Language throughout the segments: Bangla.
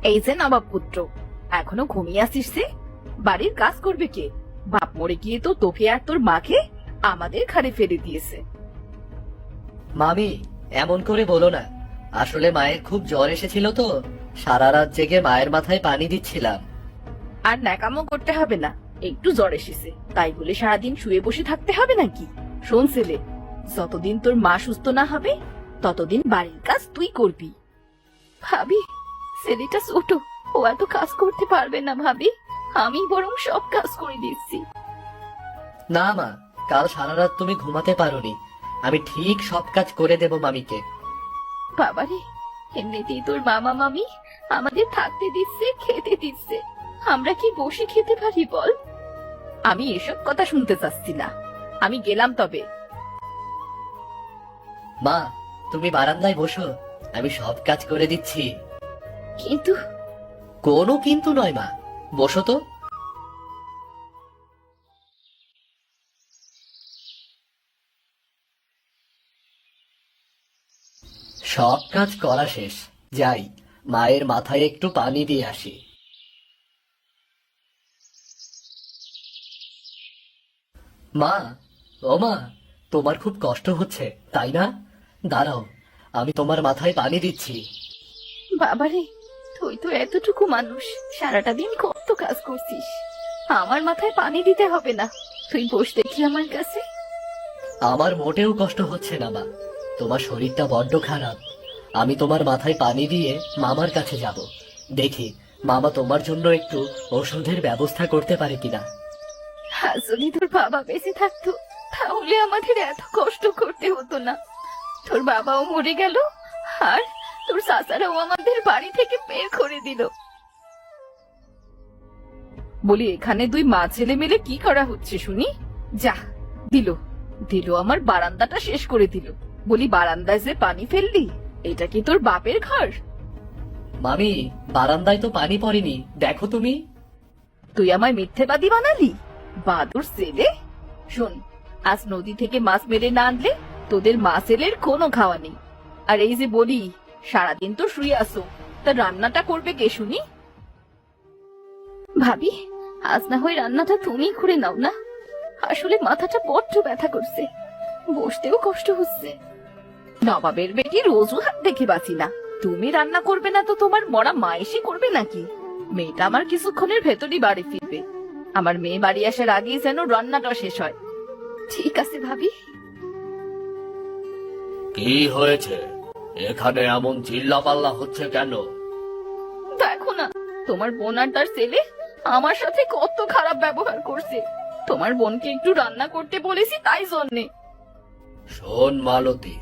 এই যে নবাব পুত্র, এখনো ঘুমিয়ে আসিস যে? বাড়ির কাজ করবে কে? বাপ মরে গিয়ে তো তোকে আর তোর মাকে আমাদের ঘাড়ে ফেলে দিয়েছে। মামি, এমন করে বলো না। আসলে মায়ের খুব জ্বর এসেছিল তো, সারা রাত জেগে মায়ের মাথায় পানি দিচ্ছিলাম। আর ন্যাকামো করতে হবে না। একটু জ্বর এসেছে তাই বলে সারাদিন শুয়ে বসে থাকতে হবে নাকি? শোন ছেলে, যতদিন তোর মা সুস্থ না হবে ততদিন বাড়ির কাজ তুই করবি। ভাবি, ছেলেটা ছোট, ও এত কাজ করতে পারবে না ভাবি। আমি বরং সব কাজ করে দিচ্ছি। না মা, কাল সারা রাত তুমি ঘুমাতে পারোনি। আমি ঠিক সব কাজ করে দেব মামিকে। বাবারে, এমনিতেই তোর মামা মামি আমাদের থাকতে দিচ্ছে, খেতে দিচ্ছে, আমরা কি বসে খেতে পারি বল? আমি এসব কথা শুনতে চাচ্ছি না, আমি গেলাম তবে। মা, তুমি বারান্দায় বসো, আমি সব কাজ করে দিচ্ছি। কিন্তু কোনো কিন্তু নয় মা, বসো তো। সব কাজ করা শেষ, যাই মায়ের মাথায় একটু পানি দিয়ে আসি। মা, ও মা, তোমার খুব কষ্ট হচ্ছে তাই না? দাঁড়াও, আমি তোমার মাথায় পানি দিচ্ছি। বাবারে, তুই তো এতটুকু মানুষ, সারাটা দিন কত কাজ করছিস, আমার মাথায় পানি দিতে হবে না। তুই বস দেখি আমার কাছে। আমার মোটেও কষ্ট হচ্ছে না মা, তোমার শরীরটা বড্ড খারাপ। আমি তোমার মাথায় পানি দিয়ে মামার কাছে যাব, দেখি মামা তোমার জন্য একটু ওষুধের ব্যবস্থা করতে পারে কিনা। যদি তোর বাবা বেঁচে থাকতো তাহলে আমাদের এত কষ্ট করতে হতো না। তোর বাবাও মরে গেল, আর তোর চাচারাও আমাদের বাড়ি থেকে বের করে দিল। বলি, এখানে দুই মা ছেলে মিলে কি করা হচ্ছে শুনি? যা, দিল দিল আমার বারান্দাটা শেষ করে দিল। বলি, বারান্দায় যে পানি ফেললি, এটা কি তোর বাপের ঘর? মামি, বারান্দায় তো পানি পড়েনি, দেখো তুমি। তুই আমায় মিথ্যেবাদী বানালি, বাদুর ছেলে। শোন, আজ নদী থেকে মাছ মেরে না আনলে তোদের মা ছেলের কোনো খাওয়া নেই। আর এই যে বলি, সারাদিন তো শুয়ে আসো, তা রান্নাটা করবে কে শুনি? ভাবি, আজ না হয় রান্নাটা তুমি করে নাও না। আসলে মাথাটা বড্ড ব্যথা করছে, বসতেও কষ্ট হচ্ছে। নবাবের বেটির অজুহাত দেখে বাঁচি না। তুমি রান্না করবে না তো তোমার মরা মা এসে করবে নাকি? মেয়েটা আমার কিছুক্ষণের ভেতরই বাড়ি ফিরবে। আমার মেয়ে বাড়ি আসার আগেই যেন রান্নাটা শেষ হয়। ঠিক আছে ভাবি। কি হয়েছে? এখানে এমন চিল্লাপাল্লা হচ্ছে কেন? দেখো না, তোমার বোন আর তার ছেলে আমার সাথে কত খারাপ ব্যবহার করছে। তোমার বোনকে একটু রান্না করতে বলেছি তাই জন্যে। শোন মালতী,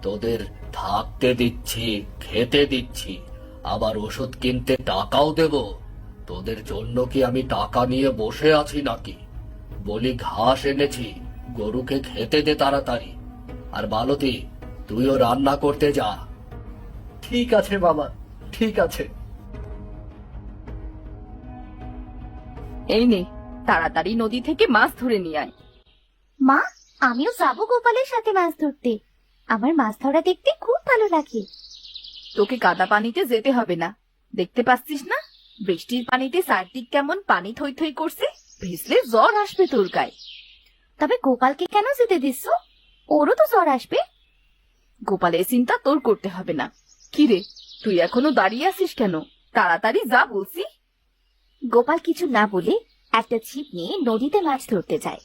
তোদের থাকতে দিচ্ছি, খেতে দিচ্ছি, আবার ওষুধ কিনতে টাকাও দেব। তোদের জন্য কি আমি টাকা নিয়ে বসে আছি নাকি? বলি, ঘাস এনেছি, গরুকে খেতে দে তাড়াতাড়ি। আর মালতী, তুইও রান্না করতে যা। ঠিক আছে বাবা, ঠিক আছে। এই নে, তাড়াতাড়ি নদী থেকে মাছ ধরে নিয়ে আয়। মা, আমিও যাবো গোপালের সাথে মাছ ধরতে। আমার মাছ ধরা দেখতে খুব ভালো লাগে। তোকে কাদা পানিতে যেতে হবে না, দেখতে পাচ্ছিস না বৃষ্টির পানিতে চারদিক কেমন পানি থই থই করছে। ভিজলে জ্বর আসবে তোর গায়ে। তবে গোপালকে কেন যেতে দিচ্ছ? ওরও তো জ্বর আসবে। গোপালের চিন্তা তোর করতে হবে না। কি রে, তুই এখনো দাঁড়িয়ে আছিস কেন? তাড়াতাড়ি যা বলছি। গোপাল কিছু না বলে একটা ছিপ নিয়ে নদীতে মাছ ধরতে যায়।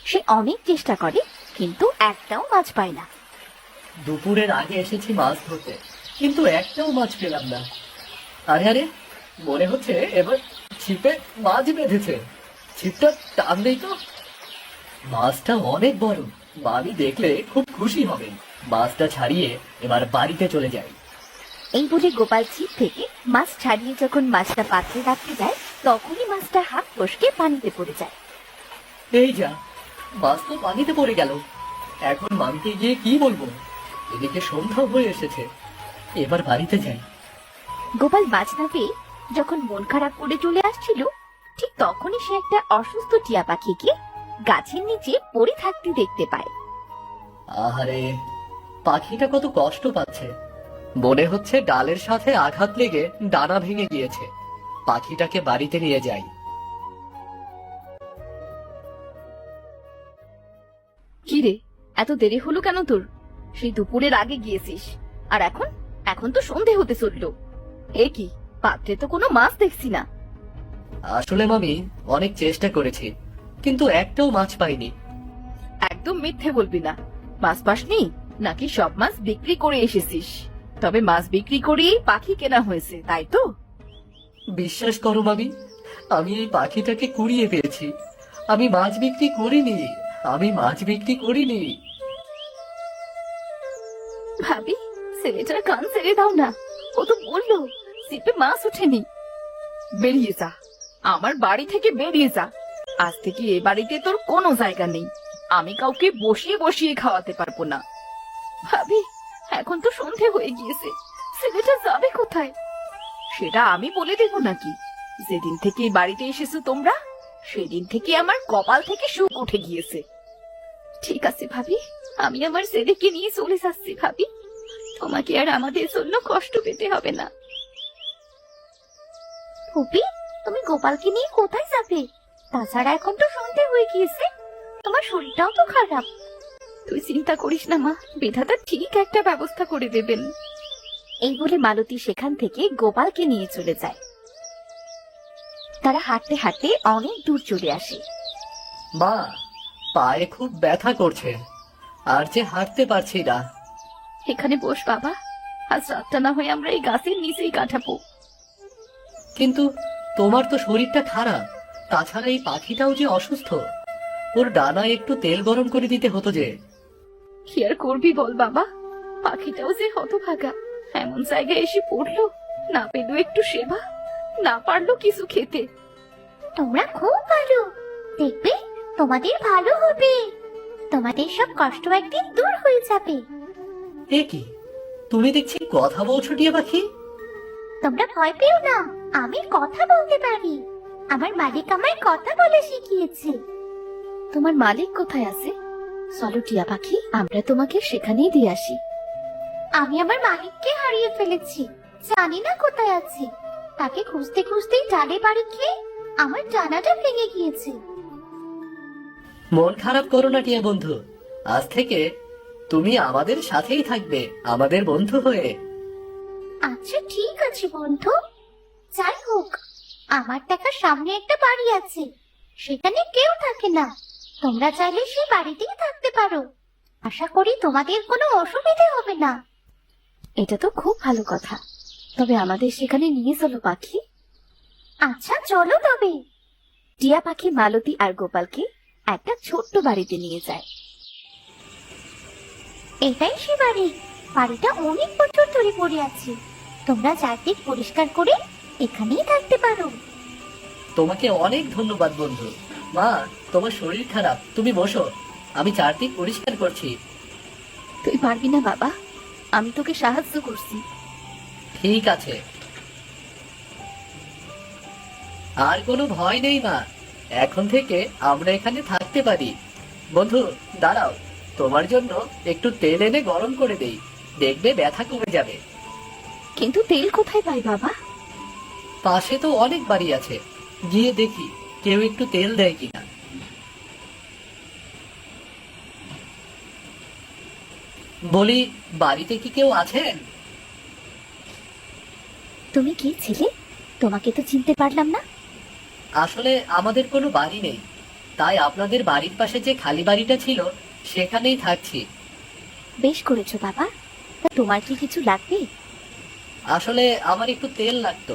সে অনেক চেষ্টা করে, কিন্তু একটাও মাছ পায় না। দুপুরের আগে এসেছি মাছ ধরতে, কিন্তু একটাও মাছ পেলাম না। আরে আরে, মনে হচ্ছে এবার ছিপে মাছ বেঁধেছে। ছিপটা টান দেই তো। মাছটা অনেক বড়, মামি দেখলে খুব খুশি হবে। মাছটা ছাড়িয়ে এবার বাড়িতে চলে যাই। এই বলে গোপাল ছিপ থেকে মাছ ছাড়িয়ে যখন মাছটা পাত্রে রাখতে যায়, তখনই মাছটা হাত ফসকে পানিতে পড়ে যায়। এই যা, মাছ তো পানিতে পড়ে গেল। এখন মামিকে গিয়ে কি বলবো? এদিকে সন্ধ্যা হয়ে এসেছে, এবার বাড়িতে যাই। গোপাল মাছ না পেয়ে যখন মন খারাপ করে চলে আসছিল, ঠিক তখনই সে একটা অসুস্থ টিয়া পাখিকে গাছের নিচে পড়ে থাকতে দেখতে পায়। আহারে, পাখিটা কত কষ্ট পাচ্ছে। মনে হচ্ছে ডালের সাথে আঘাত লেগে ডানা ভেঙে গিয়েছে। পাখিটাকে বাড়িতে নিয়ে যাই। কি রে, এত দেরি হলো কেন তোর? সেই দুপুরের আগে গিয়েছিস, আর এখন এখন তো সন্ধে হতে চললো। এ কি, পাত্রে তো কোনো মাছ দেখছি না। আসলে মামি, অনেক চেষ্টা করেছি, কিন্তু একটাও মাছ পাইনি। একদম মিথ্যে বলবি না। মাছ পাসনি নাকি সব মাছ বিক্রি করে এসেছিস? তবে মাছ বিক্রি করেই পাখি কেনা হয়েছে, তাই তো? বিশ্বাস করো মামি, আমি এই পাখিটাকে কুড়িয়ে পেয়েছি। আমি মাছ বিক্রি করিনি, আমি মাছ বিক্রি করিনি। ভাবি, ছেলেটার কান ছেড়ে দাও না। ও তো বললো সিপে মাছ ওঠেনি। বেরিয়ে যা, আমার বাড়ি থেকে বেরিয়ে যা। আজ থেকে এ বাড়িতে তোর কোনো জায়গা নেই। আমি কাউকে বসিয়ে বসিয়ে খাওয়াতে পারবো না। ভাবি, এখন তো সন্ধে হয়ে গিয়েছে, ছেলেটা যাবে কোথায়? সেটা আমি বলে দেবো নাকি? যেদিন থেকে এই বাড়িতে এসেছো তোমরা, সেদিন থেকে আমার কপাল থেকে সুখ উঠে গিয়েছে। ঠিক আছে ভাবি, আমি আমার ছেলেকে নিয়ে চলে যাচ্ছি। ভাবি, তোমাকে আর আমাদের জন্য কষ্ট পেতে হবে না। ফুপি, তুমি গোপালকে নিয়ে কোথায় যাবে? তাছাড়া এখন তো সন্ধে হয়ে গিয়েছে, তোমার শরীরটাও তো খারাপ। তুই চিন্তা করিস না মা, বিধাতা ঠিক একটা ব্যবস্থা করে দেবেন। এই বলে মালতী সেখান থেকে গোপালকে নিয়ে চলে যায়। তারা হাঁটতে হাঁটতে অনেক দূর চলে আসে। মা, পায়ে খুব ব্যথা করছে, আর যে হাঁটতে পারছি না। এখানে বস বাবা, আজ রাতটা না হয়ে আমরা এই গাছের নিচেই কাটাবো। কিন্তু তোমার তো শরীরটা খারাপ, তাছাড়া এই পাখিটাও যে অসুস্থ। ওর ডানায় একটু তেল গরম করে দিতে হতো যে। কি আর করবি বল বাবা, পাখিটাও যে হতভাগা, এমন জায়গায় এসে পড়লো, না পেলো একটু সেবা, না পারলো কিছু খেতে। তোমরা খুব ভালো, দেখবে তোমাদের ভালো হবে। তোমাদের সব কষ্ট একদিন দূর হয়ে যাবে। এ কি, তুমি দেখছি কথা বলছো টিয়া পাখি? তোমরা ভয় পেও না, আমি কথা বলতে পারি। আমার মালিক আমায় কথা বলে শিখিয়েছে। তোমার মালিক কোথায় আছে? চলো টিয়া পাখি, আমরা তোমাকে সেখানেই দিয়ে আসি। আমি আমার মালিককে হারিয়ে ফেলেছি, জানি না কোথায় আছে। তাকে খুঁজতে খুঁজতেই ডালে বাড়ি খেয়ে আমার ডানাটা ভেঙে গিয়েছে। মন খারাপ করো না টিয়া বন্ধু, আজ থেকে তুমি আমাদের সাথেই থাকবে, আমাদের বন্ধু হয়ে। আচ্ছা ঠিক আছে বন্ধু। যাই হোক, আমার দেখার সামনে একটা বাড়ি আছে, সেখানে কেউ থাকে না। তোমরা চাইলে সেই বাড়িতেই থাকতে পারো। আশা করি তোমাদের কোনো অসুবিধা হবে না। এটা তো খুব ভালো কথা, তবে আমাদের সেখানে নিয়ে চলো পাখি। আচ্ছা চলো তবে। টিয়া পাখি মালতী আর গোপালকে একটা ছোট্ট বাড়িতে নিয়ে যায়। এটাই সে বাড়ি। বাড়িটা অনেক বছর ধরে পড়ে আছে। তোমরা চারদিক পরিষ্কার করে এখানেই থাকতে পারো। তোমাকে অনেক ধন্যবাদ বন্ধু। মা, তোমার শরীর খারাপ, তুমি বসো, আমি চারদিক পরিষ্কার করছি। তুই পারবি না বাবা, আমি তোকে সাহায্য করছি। ঠিক আছে, আর কোনো ভয় নেই মা, এখন থেকে আমরা এখানে থাকতে পারি। বন্ধু দাঁড়াও, তোমার জন্য একটু তেল এনে গরম করে দেই, দেখবে ব্যথা কমে যাবে। কিন্তু তেল কোথায় পাই বাবা? পাশে তো অনেক বাড়ি আছে, গিয়ে দেখি কেউ একটু তেল দেয় কিনা। বলি, বাড়িতে কি কেউ আছেন? তুমি কি ছিলে? তোমাকে তো চিনতে পারলাম না। আসলে আমাদের কোনো বাড়ি নেই, তাই আপনাদের বাড়ির পাশে যে খালি বাড়িটা ছিল সেখানেই থাকছি। বেশ করেছো বাবা। তা তোমার কি কিছু লাগবে? আসলে আমার একটু তেল লাগতো,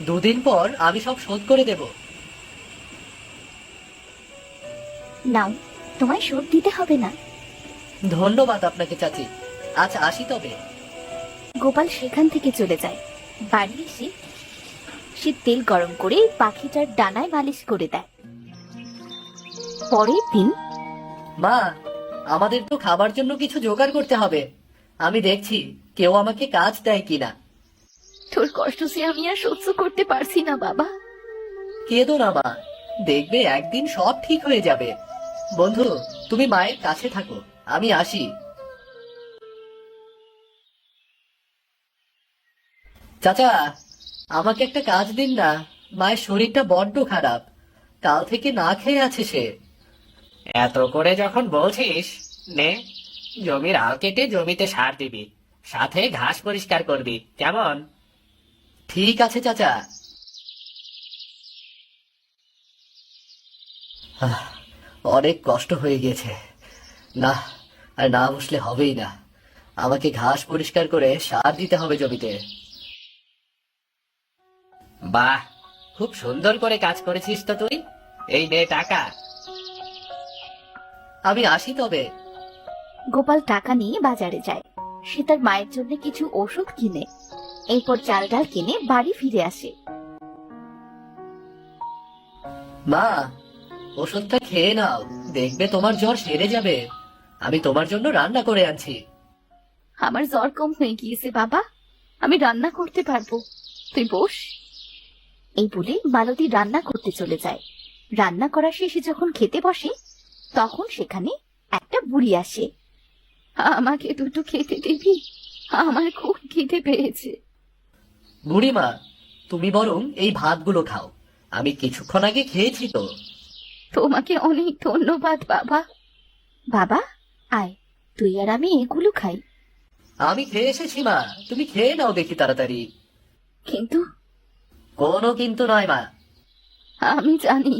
2 দিন পর আমি সব শোধ করে দেব। নাও, তোমায় শোধ দিতে হবে না। ধন্যবাদ আপনাকে চাচি, আচ্ছা আসি তবে। গোপাল সেখান থেকে চলে যায়। বাড়ি এসে সে তেল গরম করে পাখিটার ডানায় মালিশ করে দেয়। পরের দিন মা, আমাদের তো খাবার জন্য কিছু জোগাড় করতে হবে, আমি দেখছি কেউ আমাকে কাজ দেয় কিনা। তোর কষ্ট সে আমি আর সহ্য করতে পারছি না বাবা। কেঁদো না মা, দেখবে একদিন সব ঠিক হয়ে যাবে। বন্ধু, তুমি মায়ের কাছে থাকো, আমি আসি। চাচা, আমাকে একটা কাজ দিন না। মায়ের শরীরটা বড্ড খারাপ, কাল থেকে না খেয়ে আছে সে। এত করে যখন বলছিস, নে, জমির আল কেটে জমিতে সার দিবি, সাথে ঘাস পরিষ্কার করবি, কেমন? ঠিক আছে চাচা। অনেক কষ্ট হয়ে গেছে, না আর না বসলে হবেই না। আমাকে ঘাস পরিষ্কার করে সার দিতে হবে জমিতে। বাহ, খুব সুন্দর করে কাজ করেছিস তো তুই। এই নে টাকা। আমি আসি তবে। গোপাল টাকা নিয়ে বাজারে যায়। সে তার মায়ের জন্য কিছু ওষুধ কিনে, এরপর চাল ডাল কিনে বাড়ি ফিরে আসে। মা, ওষুধটা খেয়ে নাও, দেখবে তোমার জ্বর সেরে যাবে। আমি তোমার জন্য রান্না করে আনছি। আমার জ্বর কম হয়ে গিয়েছে বাবা, আমি রান্না করতে পারবো, তুই বস। এই বলে মালতী রান্না করতে চলে যায়। রান্না করা শেষে যখন খেতে বসে, তখন সেখানে একটা বুড়ি আসে। আমাকে দুটো খেতে দিবি? আমার খুব খিদে পেয়েছে। বুড়িমা, তুমি বরং এই ভাতগুলো খাও, আমি কিছুক্ষণ আগে খেয়েছি তো। তোমাকে অনেক ধন্যবাদ বাবা। বাবা, আয়, তুই আর আমি এগুলো খাই। আমি খেয়ে এসেছি মা, তুমি খেয়ে নাও দেখি তাড়াতাড়ি। কিন্তু কোনো কিন্তু নয় মা। আমি জানি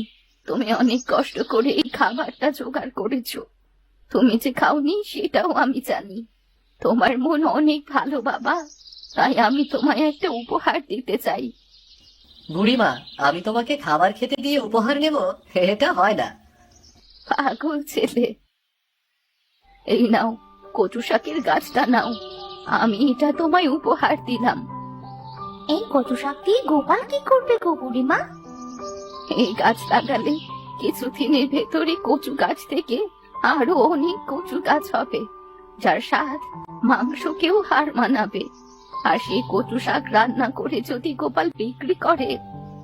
তুমি অনেক কষ্ট করে এই খাবারটা জোগাড় করেছো। তুমি যে খাওনি সেটাও আমি জানি। তোমার মন অনেক ভালো বাবা, তাই আমি তোমায় একটা উপহার দিতে চাই। বুড়িমা, আমি তোমাকে খাবার খেতে দিয়ে উপহার নেব? এটা হয় না। পাগল ছেলে, এই নাও, কচু শাকের গাছটা নাও, আমি এটা তোমায় উপহার দিলাম। এই কচু শাক দিয়ে গোপাল কি করবে গো বুড়িমা? এই গাছ লাগালে কিছুদিনের ভেতরে কচু গাছ থেকে আরো অনেক কচু গাছ হবে, যার স্বাদ মাংসকেও হার মানাবে। আর সেই কচু শাক রান্না করে যদি গোপাল বিক্রি করে,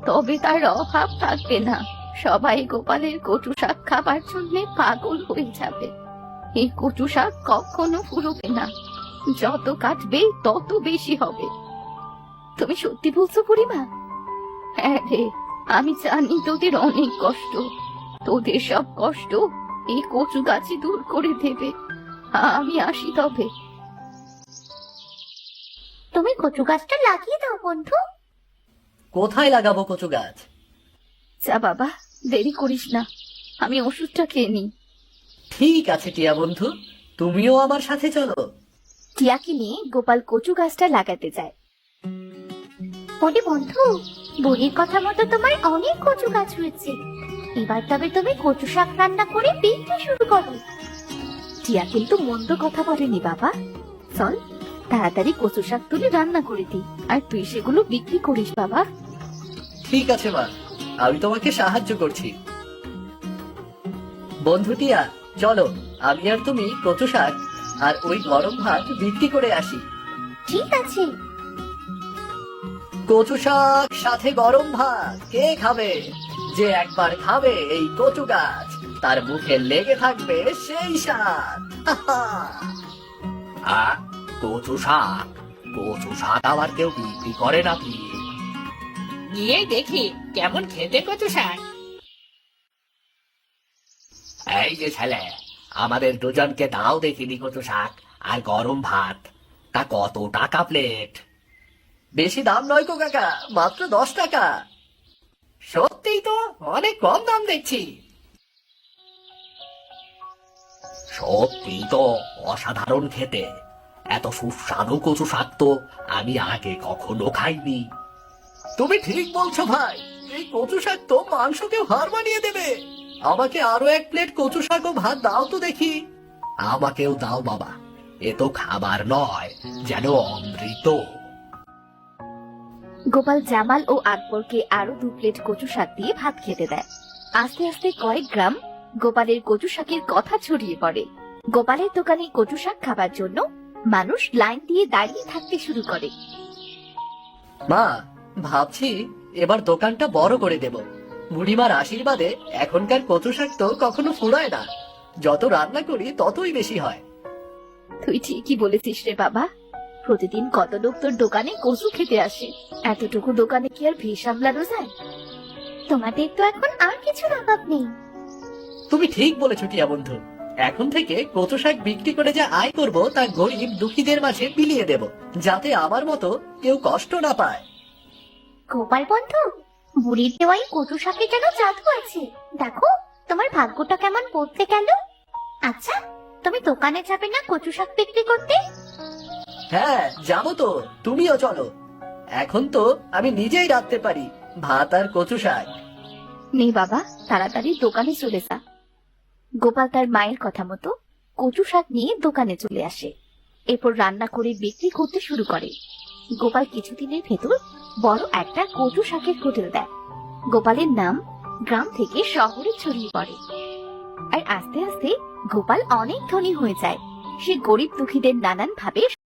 তবে তার অভাব থাকবে না। সবাই গোপালের কচু শাক খাবার জন্য পাগল হয়ে যাবে। এই কচু শাক কখনো ফুরবে না, যত কাটবে তত বেশি হবে। তুমি সত্যি বলছো বুড়িমা? হ্যাঁ রে, আমি জানি তোদের অনেক কষ্ট, তোদের সব কষ্ট এই কচু গাছই দূর করে দেবে। আমি আসি তবে। তুমি কচু গাছটা লাগিয়ে দাও বন্ধু। কোথায় লাগাবো কচু গাছ? যা বাবা, দেরি করিস না, আমি ওষুধটা খেয়ে নিই। ঠিক আছে টিয়া বন্ধু, তুমিও আমার সাথে চলো। টিয়াকে নিয়ে গোপাল কচু গাছটা লাগাতে যায়। বলি বন্ধু, বুড়ির কথা মতো তোমার অনেক কচু গাছ হয়েছে। এবার তবে তুমি কচু শাক রান্না করে বিক্রি শুরু করো। টিয়া কিন্তু মন্দ কথা বলেনি বাবা। চল, তাড়াতাড়ি কচু শাক তুলে রান্না করে দিই, আর তুই সেগুলো বিক্রি করিস বাবা। ঠিক আছে মা, আমি তোমাকে সাহায্য করছি। বন্ধু টিয়া, চলো, আমি আর তুমি কচু শাক আর ওই গরম ভাত বিক্রি করে আসি। ঠিক আছে। কচু শাক সাথে গরম ভাত কে খাবে? যে একবার খাবে এই কচু গাছ, তার মুখে লেগে থাকবে সেই স্বাদ। কচু শাক? কচু শাক আবার কেউ বিক্রি করে নাকি? গিয়ে দেখি কেমন খেতে কচু শাক। এই যে ছেলে, আমাদের দুজনকে দাও দেখিনি কচু শাক আর গরম ভাত। তা কত টাকা প্লেট? বেশি দাম নয় গো কাকা, মাত্র 10 টাকা। সত্যিই তো অনেক কম দাম দেখছি। সত্যি তো অসাধারণ খেতে। এত সুস্বাদু কচু শাক তো আমি আগে কখনো খাইনি। তুমি ঠিক বলছো ভাই, এই কচু শাক তো মাংসকে হার মানিয়ে দেবে। আমাকে আরো 1 প্লেট কচু শাক ও ভাত দাও তো দেখি। আমাকেও দাও বাবা, এ তো খাবার নয়, যেন অমৃত। গোপাল জামাল ও আকবরকে আরো 2 প্লেট কচু শাক দিয়ে ভাত খেতে দেয়। আস্তে আস্তে কয়েক গ্রাম গোপালের কচু শাকের কথা ছড়িয়ে পড়ে। গোপালের দোকানে কচু শাক খাবার জন্য মানুষ লাইন দিয়ে দাঁড়িয়ে থাকতে শুরু করে। মা, ভাবছি এবার দোকানটা বড় করে দেব। বুড়িমার আশীর্বাদে এখনকার কচু শাক তো কখনো ফুরায় না, যত রান্না করি ততই বেশি হয়। তুই ঠিকই বলেছিস রে বাবা, প্রতিদিন কত লোক তোর দোকানে কচু খেতে আসে, এতটুকু দোকানে কি আর ভিড় সামলানো যায়? তোমাদের তো এখন আর কিছুর অভাব নেই। তুমি ঠিক বলেছো টিয়া বন্ধু। এখন থেকে কচু শাক বিক্রি করে যা আয় করব তা গরিব দুঃখীদের মাঝে বিলিয়ে দেব, যাতে আমার মতো কেউ কষ্ট না পায়। গোপাল বন্ধু, বুড়ির দেওয়াই কচু শাকে যেন জাদু আছে। দেখো তোমার ভাগ্যটা কেমন বদলে গেল। আচ্ছা, তুমি দোকানে যাবে না কচু শাক বিক্রি করতে? হ্যাঁ যাবো তো, তুমিও চলো। এখন তো আমি নিজেই রাঁধতে পারি ভাত আর কচু শাক। নে বাবা, তাড়াতাড়ি দোকানে চলে যা। গোপাল তার মায়ের কথা মতো কচু শাক নিয়ে দোকানে চলে আসে। এরপর রান্না করে বিক্রি করতে শুরু করে। গোপাল কিছুদিনের ভেতর বড় একটা কচু শাকের হোটেল দেয়। গোপালের নাম গ্রাম থেকে শহরে ছড়িয়ে পড়ে। আর আস্তে আস্তে গোপাল অনেক ধনী হয়ে যায়। সে গরিব দুঃখীদের নানান ভাবে